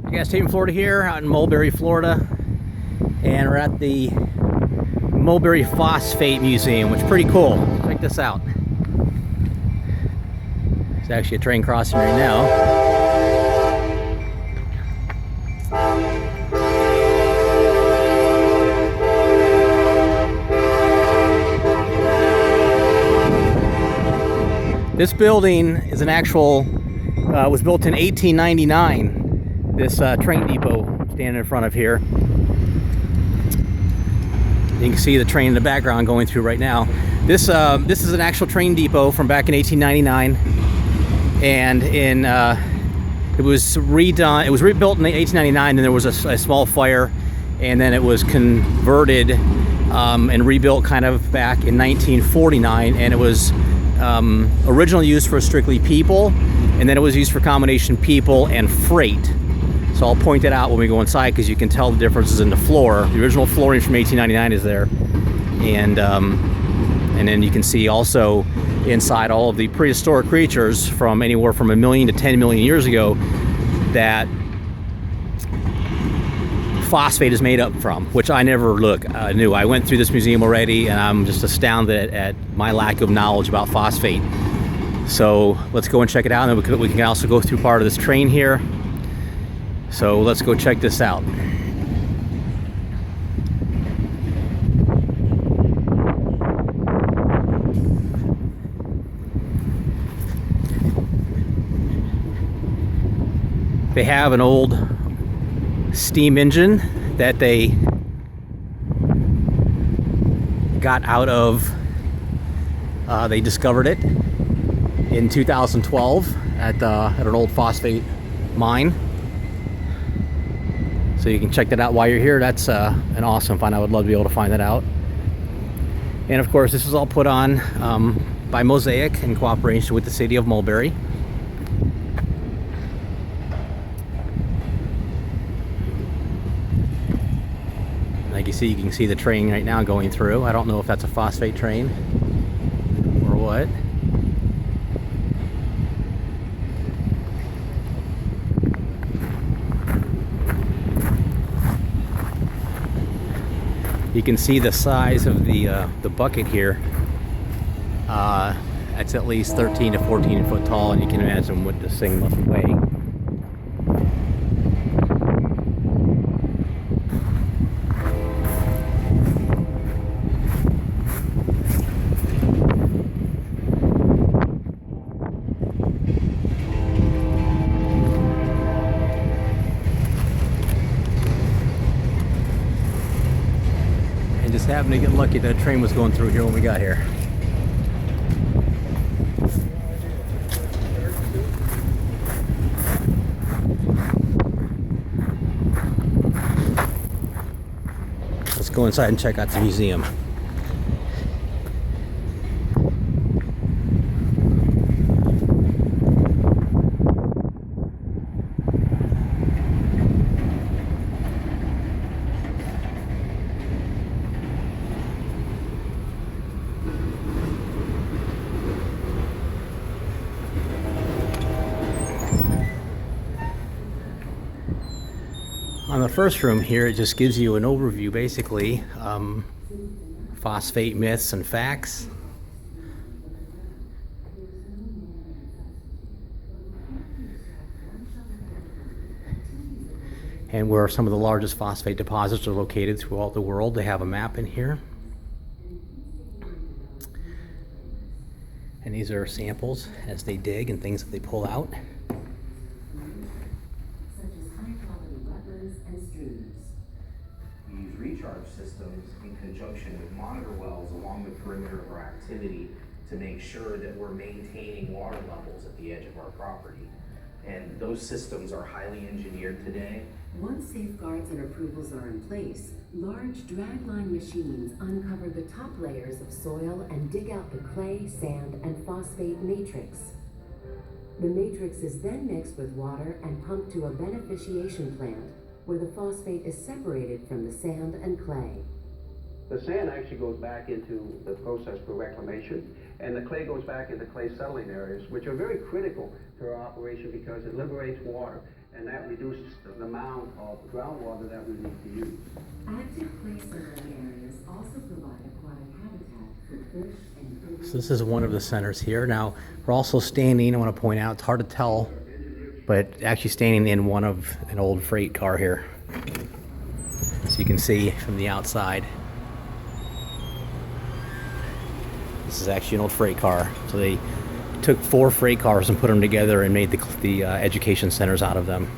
You guys, Stephen, Florida here, out in Mulberry, Florida, and we're at the Mulberry Phosphate Museum, which is pretty cool. Check this out. There's actually a train crossing right now. This building is an actual, was built in 1899. This train depot standing in front of here. You can see the train in the background going through right now. This is an actual train depot from back in 1899, and it was redone. It was rebuilt in 1899, and there was a small fire, and then it was converted and rebuilt kind of back in 1949, and it was originally used for strictly people, and then it was used for combination people and freight. So I'll point that out when we go inside, because you can tell the differences in the floor. The original flooring from 1899 is there, and then you can see also inside all of the prehistoric creatures from anywhere from 1 million to 10 million years ago that phosphate is made up from, which I never knew. I went through this museum already, and I'm just astounded at my lack of knowledge about phosphate. So let's go and check it out, and then we can also go through part of this train here. So let's go check this out. They have an old steam engine that they got out of, they discovered it in 2012 at an old phosphate mine. So you can check that out while you're here. That's an awesome find. I would love to be able to find that out. And of course, this is all put on by Mosaic in cooperation with the city of Mulberry. Like you see, you can see the train right now going through. I don't know if that's a phosphate train or what. You can see the size of the bucket here. It's at least 13 to 14 foot tall, and you can imagine what this thing must weigh. Just happened to get lucky that a train was going through here when we got here. Let's go inside and check out the museum. On the first room here, it just gives you an overview, basically, phosphate myths and facts. And where some of the largest phosphate deposits are located throughout the world. They have a map in here. And these are samples as they dig and things that they pull out. Recharge systems in conjunction with monitor wells along the perimeter of our activity to make sure that we're maintaining water levels at the edge of our property. And those systems are highly engineered today. Once safeguards and approvals are in place, large dragline machines uncover the top layers of soil and dig out the clay, sand, and phosphate matrix. The matrix is then mixed with water and pumped to a beneficiation plant, where the phosphate is separated from the sand and clay. The sand actually goes back into the process for reclamation, and the clay goes back into clay settling areas, which are very critical to our operation because it liberates water. and that reduces the amount of groundwater that we need to use. Active clay settling areas also provide aquatic habitat for fish and So this is one of the centers here. Now, we're also standing, I want to point out, it's hard to tell, but actually standing in one of an old freight car here. So you can see from the outside. This is actually an old freight car. So they took 4 freight cars and put them together and made the education centers out of them.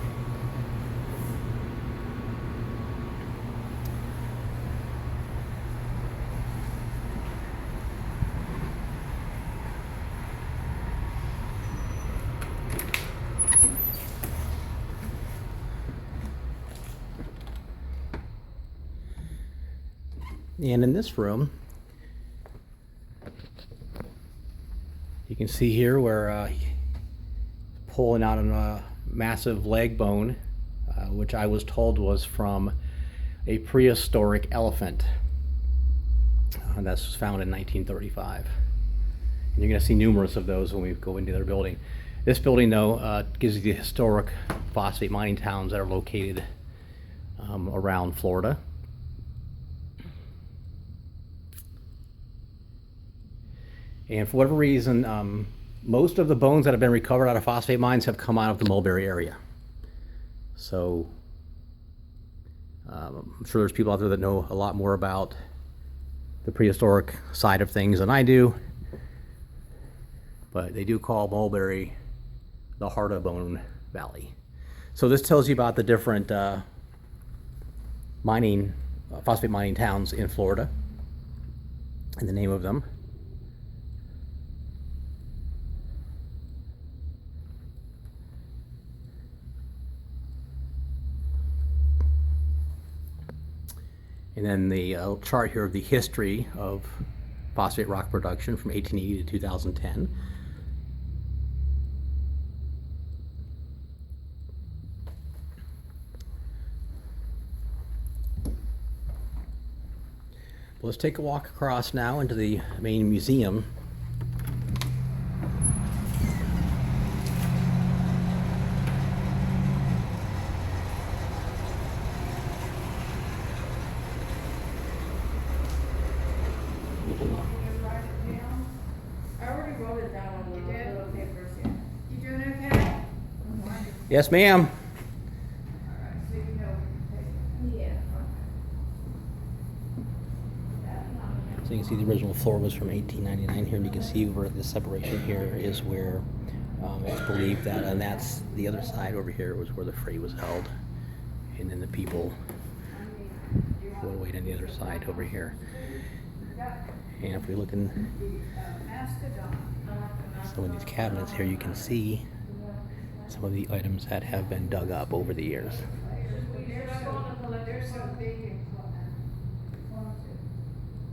And in this room, you can see here where pulling out a massive leg bone, which I was told was from a prehistoric elephant. That was found in 1935. And you're going to see numerous of those when we go into their building. This building, though, gives you the historic phosphate mining towns that are located around Florida. And for whatever reason, most of the bones that have been recovered out of phosphate mines have come out of the Mulberry area. So I'm sure there's people out there that know a lot more about the prehistoric side of things than I do. But they do call Mulberry the Heart of Bone Valley. So this tells you about the different phosphate mining towns in Florida and the name of them. And then the chart here of the history of phosphate rock production from 1880 to 2010. Let's take a walk across now into the main museum. Yes, ma'am. So you can see the original floor was from 1899 here, and you can see where the separation here is where it's believed that, and that's the other side over here was where the freight was held, and then the people would wait on the other side over here. And if we look in some of these cabinets here, you can see some of the items that have been dug up over the years. There's some big equipment.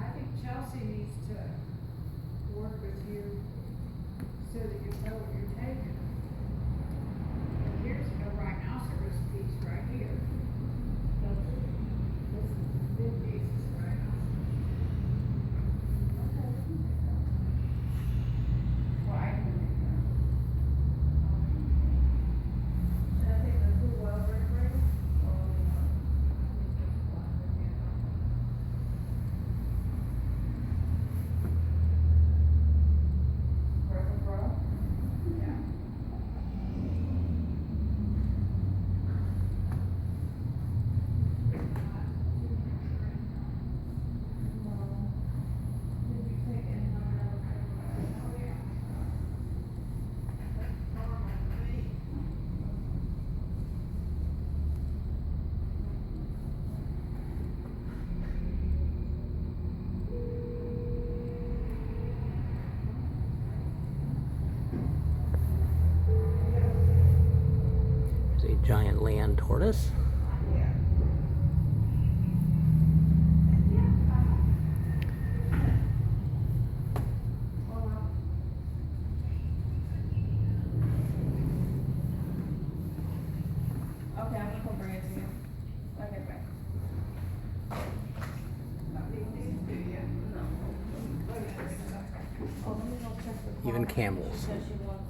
I think Chelsea needs to work with you so that you know what you're taking. Here's a rhinoceros piece right here. This is big pieces, right? Right. There's a giant land tortoise. Okay, I'm gonna go bring it to you. Okay, bye. Oh, let me go check the car. Even camels. She said she wants,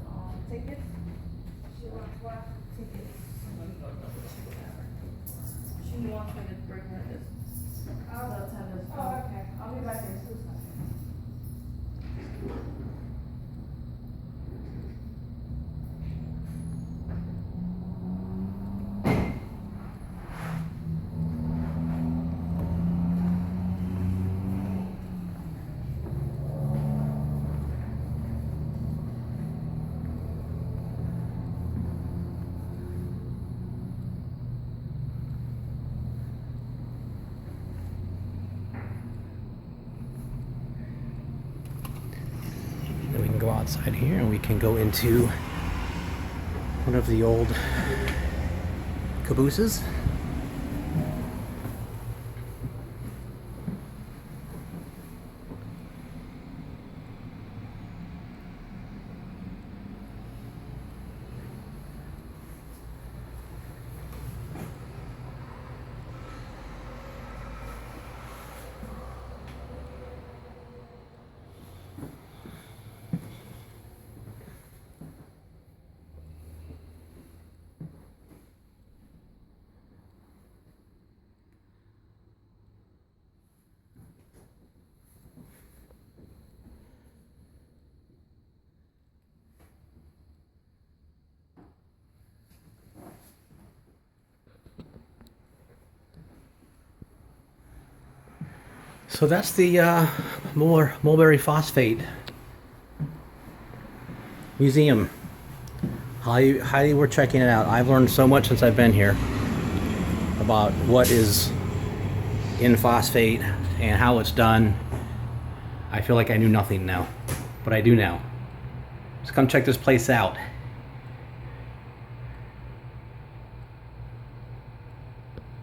tickets? She wants what? Tickets. wants me to bring this. I'll go tell this. Oh, okay. I'll be back in 2 seconds. Then we can go outside here and we can go into one of the old cabooses. So that's the Mulberry Phosphate Museum. Highly worth checking it out. I've learned so much since I've been here about what is in phosphate and how it's done. I feel like I knew nothing now, but I do now. So come check this place out.